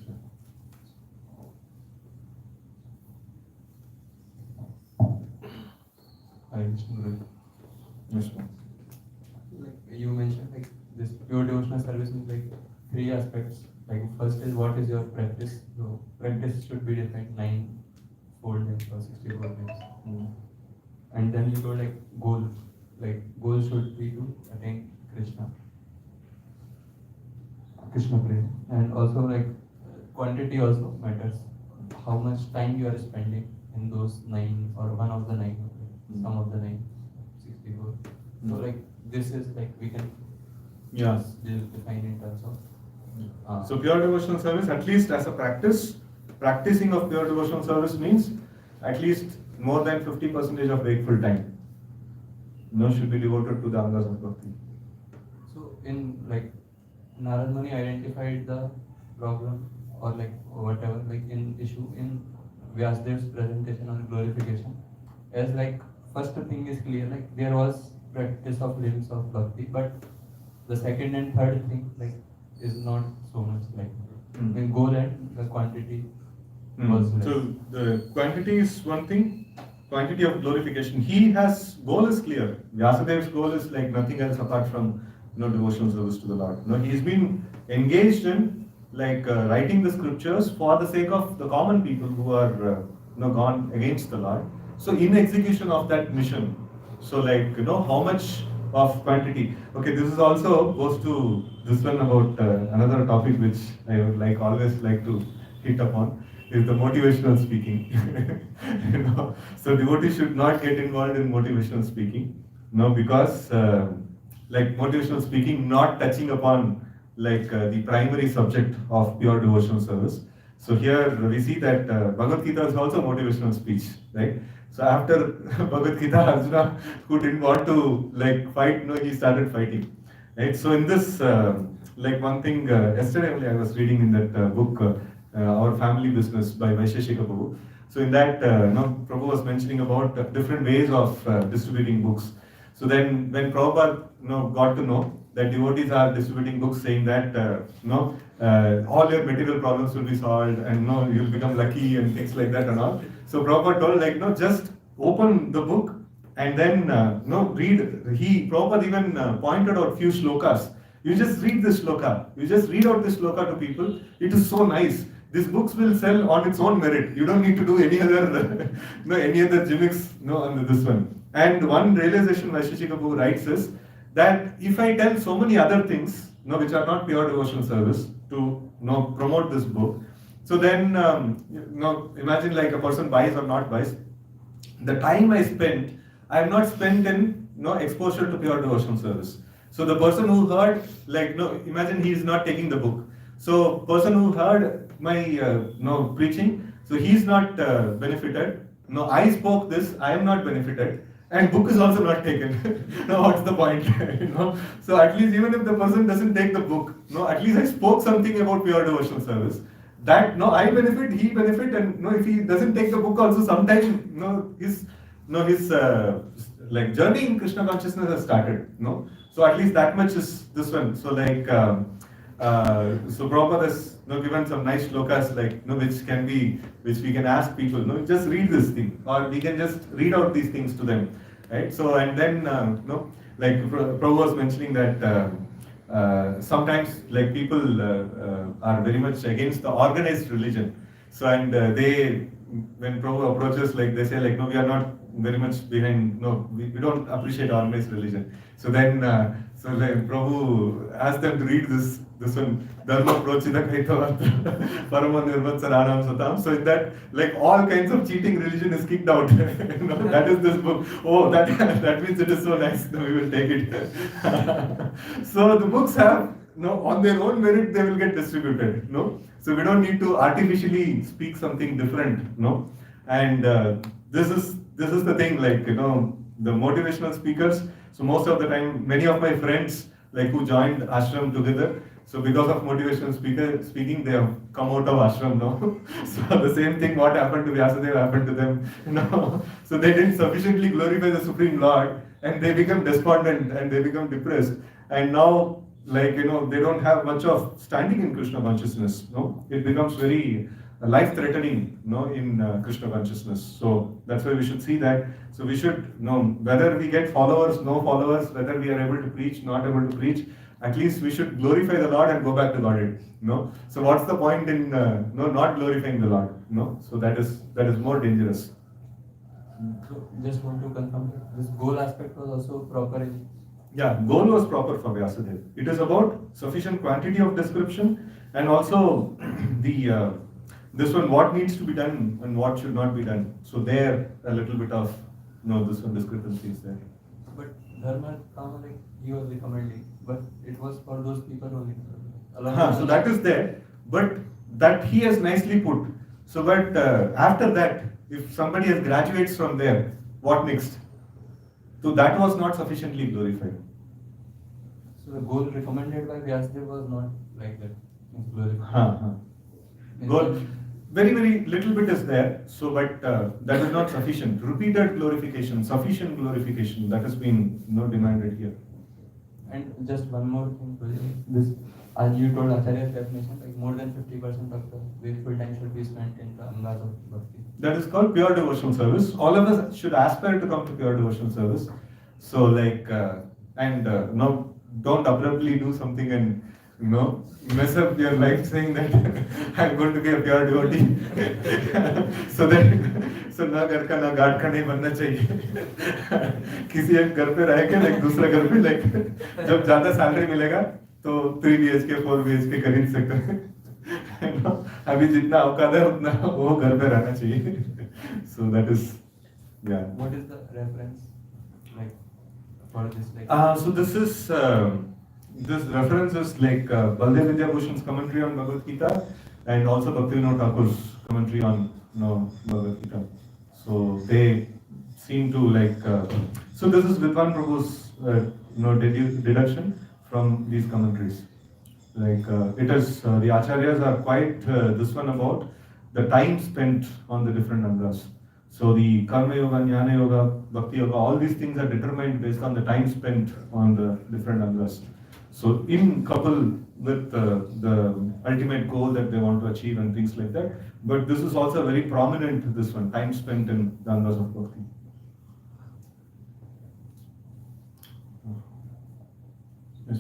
Yes, ma'am. Like you mentioned, like this pure devotional service is like three aspects. Like first is what is your practice? So practice should be defined 9-fold names or 64 names. And then you go like goal. Like goal should be to attain Krishna prema. And also like quantity also matters. How much time you are spending in those 9 or one of the 9, some of the 9, 64. So like this is like we can define in terms of. So pure devotional service, at least as a practicing of pure devotional service means at least more than 50% of wakeful time. No, should be devoted to the angas of bhakti. So in like Narad Muni identified the problem or like whatever like in issue in Vyasdev's presentation on glorification as like first thing is clear, like there was practice of limbs of bhakti, but the second and third thing like is not so much like in goal and the quantity was less. So the quantity is one thing, quantity of glorification. He has goal is clear. Vyasadev's goal is like nothing else apart from devotional service to the Lord. He's been engaged in like writing the scriptures for the sake of the common people who are gone against the Lord. So in execution of that mission, so like how much of quantity. Okay, this is also goes to this one about another topic which I would like always like to hit upon is the motivational speaking. So devotees should not get involved in motivational speaking. Because like motivational speaking not touching upon like the primary subject of pure devotional service. So here we see that Bhagavad Gita is also motivational speech, right? So after Bhagavad Gita, Arjuna, who didn't want to like fight, he started fighting, right? So in this, like one thing, yesterday only I was reading in that book, Our Family Business by Vaisheshika Prabhu. So in that, Prabhu was mentioning about different ways of distributing books. So then when Prabhupada got to know that devotees are distributing books saying that all your material problems will be solved and you'll become lucky and things like that and all. So Prabhupada told just open the book and then read. Prabhupada even pointed out few shlokas. You just read this shloka. You just read out this shloka to people. It is so nice. These books will sell on its own merit. You don't need to do any other any other gimmicks on this one. And one realization Vaisheshika Prabhu writes is that if I tell so many other things, which are not pure devotional service, to promote this book, so then imagine like a person buys or not buys. The time I spent, I have not spent in exposure to pure devotional service. So the person who heard, imagine he is not taking the book. So person who heard my preaching, so he is not benefited. I spoke this, I am not benefited. And book is also not taken. Now what's the point? So at least even if the person doesn't take the book, at least I spoke something about pure devotional service. That I benefit, he benefit, and if he doesn't take the book also, sometime his like journey in Krishna consciousness has started. So at least that much is this one. So like so Prabhupada has given some nice shlokas which we can ask people, just read this thing, or we can just read out these things to them, right? So and then like Prabhupada was mentioning that sometimes like people are very much against the organized religion. So and they, when Prabhupada approaches, they say we are not very much behind, we don't appreciate organized religion. So then So like Prabhu asked them to read this one, Dharma Prochita Kaitavat Parama Nirvatsaranam Satam. So in that, like all kinds of cheating religion is kicked out. That is this book. Oh, that means it is so nice. No, we will take it. So the books have, on their own merit they will get distributed. So we don't need to artificially speak something different. And this is the thing, like the motivational speakers. So most of the time, many of my friends like who joined ashram together, so because of motivational speaking, they have come out of ashram now. So the same thing what happened to Vyasadeva happened to them. So they didn't sufficiently glorify the Supreme Lord, and they become despondent and they become depressed. And now, like they don't have much of standing in Krishna consciousness. It becomes very life-threatening, in Krishna consciousness. So that's why we should see that. So we should know whether we get followers, no followers, whether we are able to preach, not able to preach. At least we should glorify the Lord and go back to Godhead. So what's the point in not glorifying the Lord? So that is more dangerous. So just want to confirm that this goal aspect was also proper in. Yeah, goal was proper for Vyasadeva. It is about sufficient quantity of description and also the this one, what needs to be done and what should not be done. So there a little bit of this one discrepancy is there. But Dharma Kama, like he was recommending, but it was for those people only. So that is there, but that he has nicely put. So but after that, if somebody has graduates from there, what next? So that was not sufficiently glorified. So the goal recommended by Vyasadeva was not like that. It's glorified. Goal, very, very little bit is there, so but that is not sufficient. Repeated glorification, sufficient glorification, that has been demanded here. And just one more thing, this, as you told Acharya's definition, like more than 50% of the wakeful time should be spent in the angas of bhakti. That is called pure devotional service. All of us should aspire to come to pure devotional service. So like, no, don't abruptly do something and mess up your life saying that I'm going to be a pure devotee. so ना घर का ना घाट का नहीं बनना चाहिए. किसी एक घर पे रह के like दूसरा घर पे like जब ज्यादा सैलरी मिलेगा तो 3 BHK 4 BHK खरीद सकते हैं. अभी जितना औकात है उतना वो घर पे रहना चाहिए. So that is, yeah. What is the reference like for this? Like So this is this reference is like Baldev Vidyabhushan's commentary on Bhagavad Gita and also Bhaktivinoda Thakur's commentary on Bhagavad Gita. So they seem to like. So this is Vidwan Prabhu's deduction from these commentaries. Like it is the acharyas are quite this one about the time spent on the different angas. So the Karma Yoga, Jnana Yoga, Bhakti Yoga, all these things are determined based on the time spent on the different angas. So in couple with the ultimate goal that they want to achieve and things like that. But this is also very prominent, this one, time spent in the angas of Bhakti. Yes.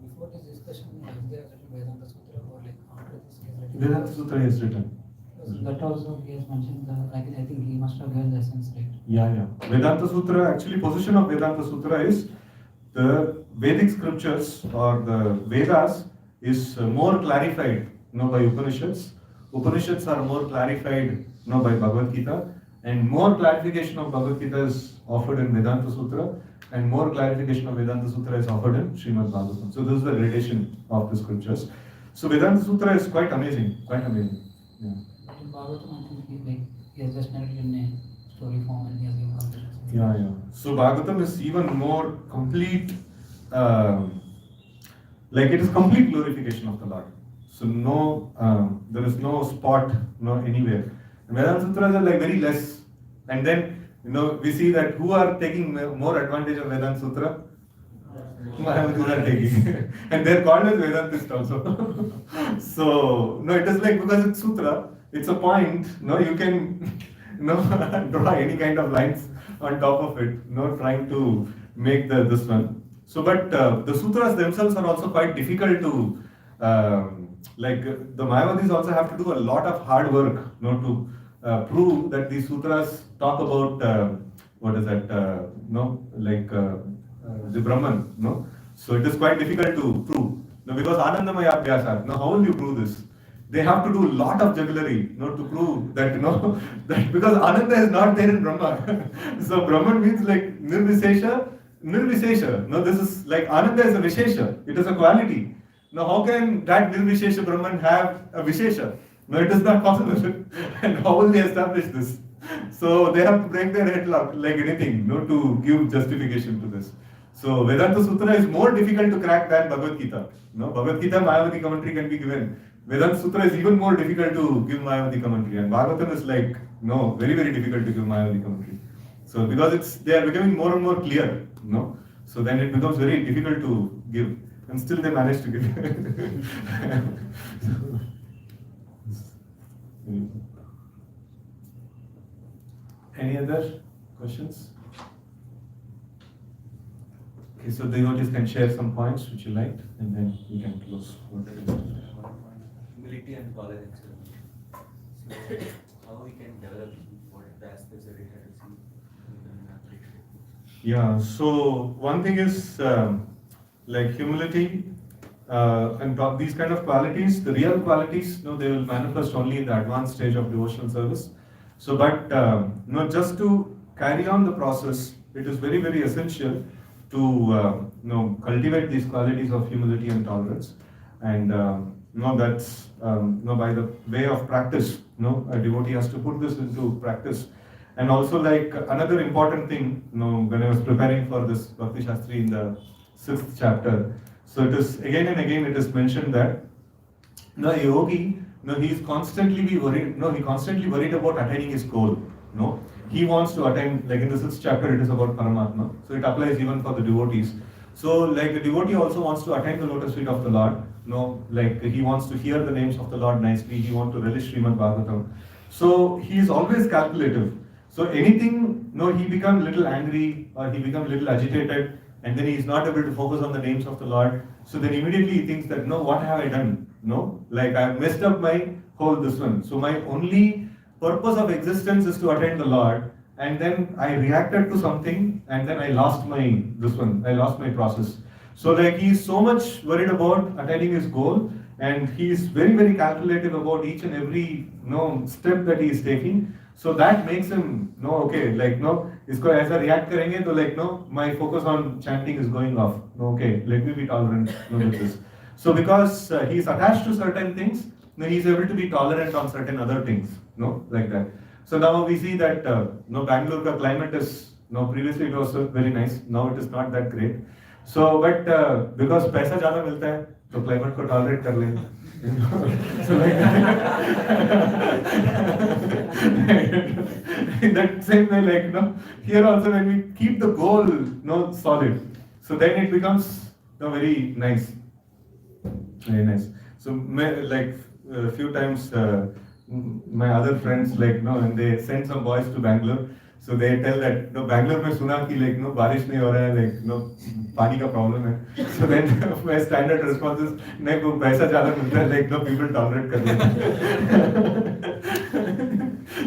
Before this discussion, is there a Vedanta Sutra or like after this he has written? Vedanta Sutra is written. That also he has mentioned, I think he must have given the essence, right? Yeah. Vedanta Sutra, actually position of Vedanta Sutra is the Vedic scriptures or the Vedas is more clarified by Upanishads. Upanishads are more clarified by Bhagavad Gita, and more clarification of Bhagavad Gita is offered in Vedanta Sutra, and more clarification of Vedanta Sutra is offered in Srimad Bhagavatam. So this is the gradation of the scriptures. So Vedanta Sutra is quite amazing. Yeah. But in Bhagavatam, I think he has just narrated in a story form and he has given complete explanation. Yeah. So Bhagavatam is even more complete, like it is complete glorification of the Lord. So there is no spot, anywhere. And Vedanta Sutras are like very less. And then, we see that who are taking more advantage of Vedanta Sutra? Mayavadis are taking. And they're called as Vedantists also. So, it is like, because it's Sutra, it's a point, you can, draw any kind of lines on top of it, trying to make this one. So, but the sutras themselves are also quite difficult to, like the Mayavadis also have to do a lot of hard work, to prove that these sutras talk about, the Brahman, no? So it is quite difficult to prove. No, because Anandamaya Abhyasa, now how will you prove this? They have to do a lot of jugglery, to prove that, that because Ananda is not there in Brahma. So Brahman means like Nirvishesha. No, this is like Ananda is a Vishesha. It is a quality. Now how can that Nirvishesha Brahman have a Vishesha? No, it is not possible. And how will they establish this? So they have to break their head like anything, to give justification to this. So Vedanta Sutra is more difficult to crack than Bhagavad Gita. No, Bhagavad Gita Mayavadi commentary can be given. Vedanta Sutra is even more difficult to give Mayavadi commentary, and Bhagavatam is like very very difficult to give Mayavadi commentary. So because they are becoming more and more clear, so then it becomes very difficult to give, and still they manage to give. Any other questions? Okay, so the devotees can share some points which you liked, and then we can close. Humility and tolerance. So, how we can develop what the aspects that we have seen in appreciate. Yeah, so one thing is like humility and these kind of qualities, the real qualities, they will manifest only in the advanced stage of devotional service. So, but just to carry on the process, it is very, very essential to cultivate these qualities of humility and tolerance, and that's by the way of practice. A devotee has to put this into practice. And also, like another important thing, when I was preparing for this Bhakti Shastri in the 6th chapter, so it is again and again it is mentioned that a yogi, he is constantly worried. He constantly worried about attaining his goal. He wants to attain, like in the 6th chapter, it is about Paramatma. So it applies even for the devotees. So, like the devotee also wants to attain the lotus feet of the Lord. Like he wants to hear the names of the Lord nicely. He wants to relish Srimad Bhagavatam. So he is always calculative. So anything, he becomes a little angry or he becomes a little agitated, and then he is not able to focus on the names of the Lord. So then immediately he thinks that, what have I done? Like I have messed up my whole this one. So my only purpose of existence is to attain the Lord, and then I reacted to something, and then I lost my process. So like he is so much worried about attaining his goal, and he is very, very calculative about each and every step that he is taking. So that makes him इसको ऐसा react करेंगे तो my focus on chanting is going off. Let me be tolerant with this. So because he is attached to certain things, then he is able to be tolerant on certain other things, like that. So now we see that Bangalore ka climate is previously it was very nice. Now it is not that great. So but because पैसा ज़्यादा मिलता है तो climate को tolerate कर लें. So like in that same way, here also when we keep the goal solid, so then it becomes very nice. Very nice. So like a few times my other friends when they send some boys to Bangalore, so they tell that Bangalore में सुना कि बारिश नहीं हो रहा है, पानी का problem है. So then my standard response is नहीं वो पैसा ज़्यादा मिलता है, people tolerate कर लेते.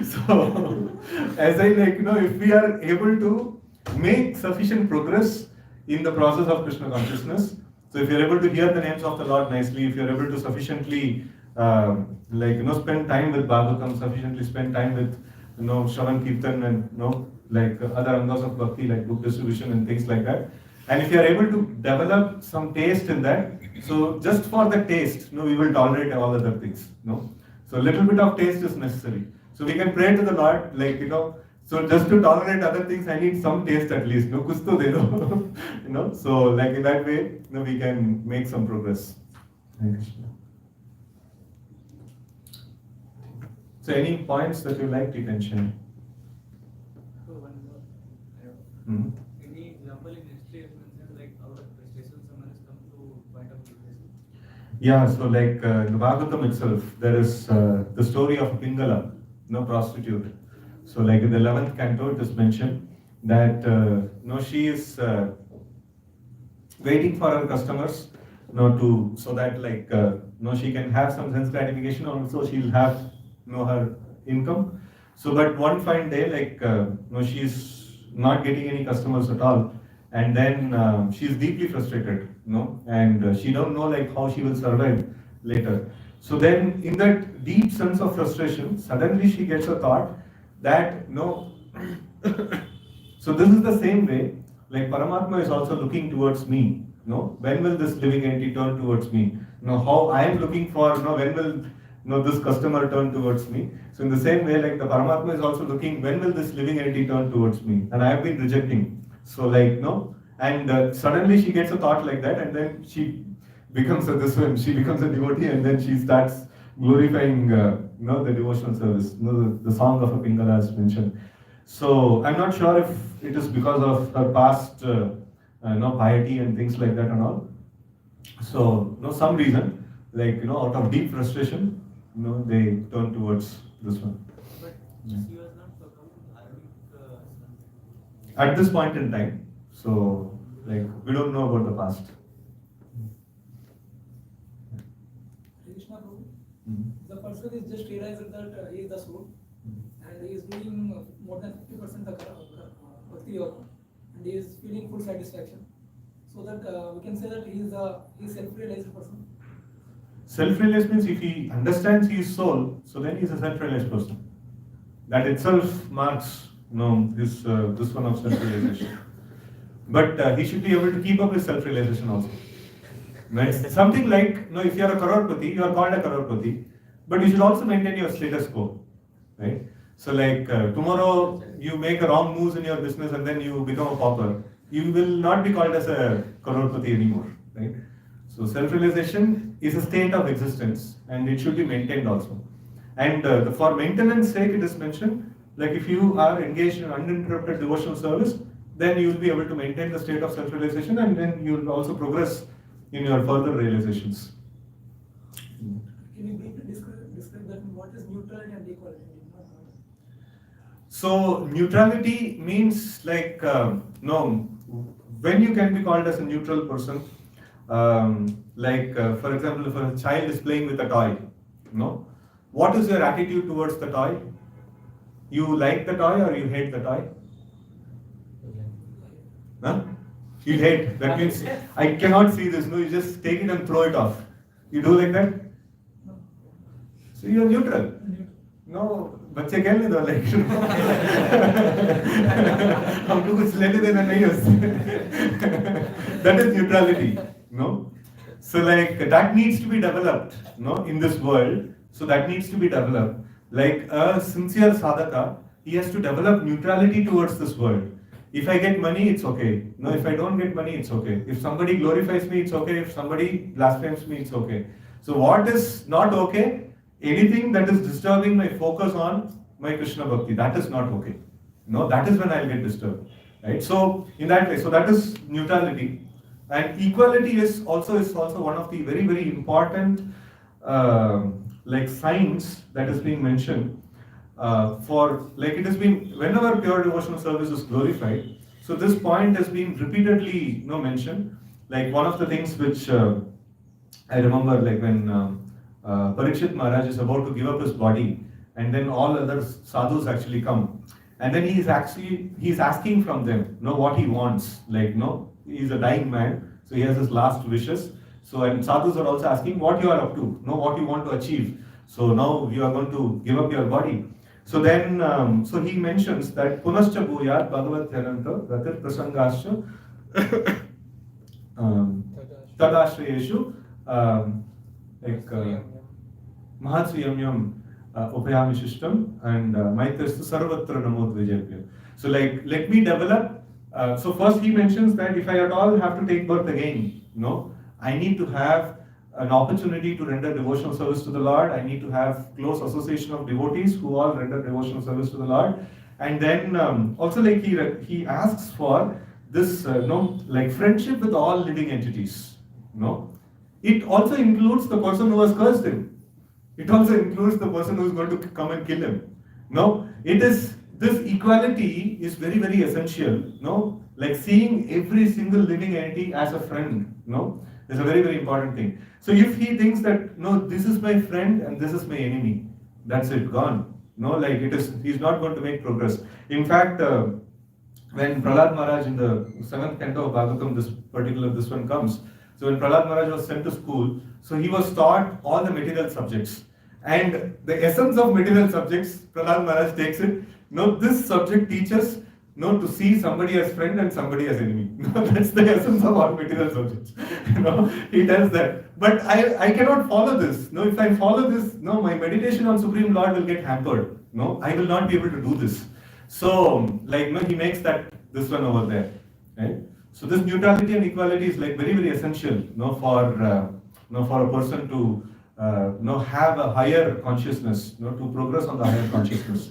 So as I if we are able to make sufficient progress in the process of Krishna consciousness, so if you are able to hear the names of the Lord nicely, if you are able to sufficiently spend time with Bhagavatam, sufficiently spend time with Shravan Kirtan and other angas of bhakti like book distribution and things like that. And if you are able to develop some taste in that, so just for the taste, we will tolerate all other things. So a little bit of taste is necessary. So we can pray to the Lord, so just to tolerate other things, I need some taste at least. Kuch to de do. So in that way, we can make some progress. Thank you. So any points that you liked, you can share. So one more. Mm-hmm. Any example in history has mentioned out of frustration someone has come to point of liberation? Yeah, so in the Bhagavatam itself, there is the story of Pingala, prostitute. So in the 11th canto, it is mentioned that she is waiting for her customers, so that she can have some sense gratification, also she'll have her income. So but one fine day she's not getting any customers at all, and then she is deeply frustrated, and she don't know like how she will survive later. So then, in that deep sense of frustration, suddenly she gets a thought that so this is the same way, like Paramatma is also looking towards me. When will this living entity turn towards me? How I am looking for, when will this customer turn towards me? So in the same way, like the Paramatma is also looking, when will this living entity turn towards me? And I have been rejecting. So like, and suddenly she gets a thought like that, and then she becomes she becomes a devotee, and then she starts glorifying, the devotional service, the song of a Pingala as mentioned. So I'm not sure if it is because of her past, piety and things like that and all. So, some reason, like, out of deep frustration, they turn towards this one. But Yeah. she was not performing Arabic At this point in time, so, like, we don't know about the past. Krishna Prabhu. Mhm. The person is just realized that he is the soul and he is doing more than 50% the bhakti yoga and he is feeling full satisfaction. So that we can say that he is a self-realized person. Self-realized means if he understands he is soul, so then he is a self-realized person. That itself marks, this one of self-realization. But he should be able to keep up with self-realization also. It's something like, if you are a crorepati, you are called a crorepati, but you should also maintain your status quo, right? So like tomorrow you make a wrong moves in your business and then you become a pauper, you will not be called as a crorepati anymore, right? So self-realization is a state of existence and it should be maintained also. And for maintenance sake, it is mentioned, like if you are engaged in uninterrupted devotional service, then you will be able to maintain the state of self-realization and then you will also progress in your further realizations. Can you briefly describe that what is neutrality and equality? So neutrality means like, when you can be called as a neutral person, for example, if a child is playing with a toy, what is your attitude towards the toy? You like the toy or you hate the toy? Huh? You hate. That means I cannot see this. No, you just take it and throw it off. You do like that? So you are neutral. No, बच्चे कह लेते like हमको कुछ लेने देना नहीं उससे. That is neutrality. No. So like that needs to be developed. In this world. So that needs to be developed. Like a sincere sadhaka, he has to develop neutrality towards this world. If I get money, it's okay. If I don't get money, it's okay. If somebody glorifies me, it's okay. If somebody blasphemes me, it's okay. So what is not okay? Anything that is disturbing my focus on my Krishna Bhakti, that is not okay. That is when I'll get disturbed. Right? So in that way, so that is neutrality. And equality is also one of the very, very important signs that is being mentioned. For like it has been whenever pure devotional service is glorified, so this point has been repeatedly mentioned. Like one of the things which I remember, like when Parikshit Maharaj is about to give up his body, and then all other sadhus actually come, and then he's asking from them, what he wants. Like he's a dying man, so he has his last wishes. So and sadhus are also asking what you are up to, what you want to achieve. So now you are going to give up your body. So then, so he mentions that Punascha Bhuyat Bhagavat Dhananta Ratir Prasangascha Tadashrayeshu Mahatsviyamyam Upayami Shishtam and Maitrestu Sarvatra Namodvijapya. So like, let me develop. So first he mentions that if I at all have to take birth again, I need to have an opportunity to render devotional service to the Lord. I need to have close association of devotees who all render devotional service to the Lord. And then also like he asks for this like friendship with all living entities. It also includes the person who has cursed him. It also includes the person who is going to come and kill him. It is this equality is very, very essential. Like seeing every single living entity as a friend. Is a very, very important thing. So if he thinks that this is my friend and this is my enemy, that's it, gone. Like he's not going to make progress. In fact, when Prahlad Maharaj in the 7th canto of Bhagavatam, this one comes. So when Prahlad Maharaj was sent to school, so he was taught all the material subjects. And the essence of material subjects, Prahlad Maharaj takes it. No, this subject teaches no to see somebody as friend and somebody as enemy. No, that's the essence of all material subjects. He tells that. But I cannot follow this. No, if I follow this, no, my meditation on Supreme Lord will get hampered. No, I will not be able to do this. So, like, he makes this one over there, right? So this neutrality and equality is like very, very essential, for a person to, have a higher consciousness, to progress on the higher consciousness.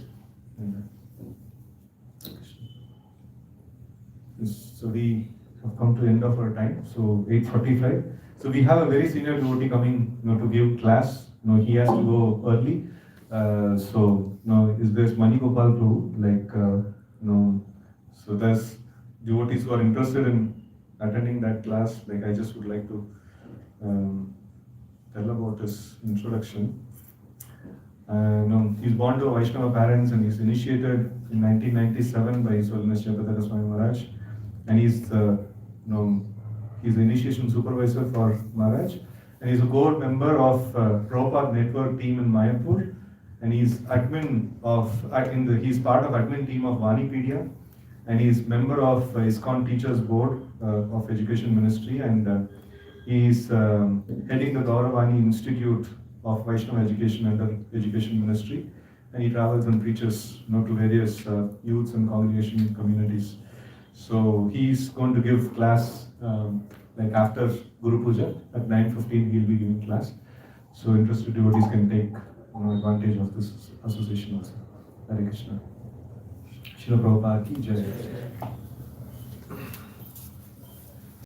So we have come to the end of our time. So 8:45. So we have a very senior devotee coming, to give class. He has to go early. Is there's Mani Gopal Prabhu, so there's devotees who are interested in attending that class. Like, I just would like to tell about his introduction. He's born to Vaishnava parents and he's initiated in 1997 by His Holiness Jayapataka Swami Maharaj, and he's the initiation supervisor for Maharaj, and he's a board member of Prabhupada Network team in Mayapur, and he's admin of he's part of admin team of Vanipedia, and he's member of ISKCON Teachers Board of Education Ministry, and he's heading the Gauravani Institute of Vaishnava Education under Education Ministry, and he travels and preaches to various youths and congregation communities. So he's going to give class like after Guru Puja at 9:15. He'll be giving class. So interested devotees can take advantage of this association also. Hare Krishna. Srila Prabhupada ki Jai.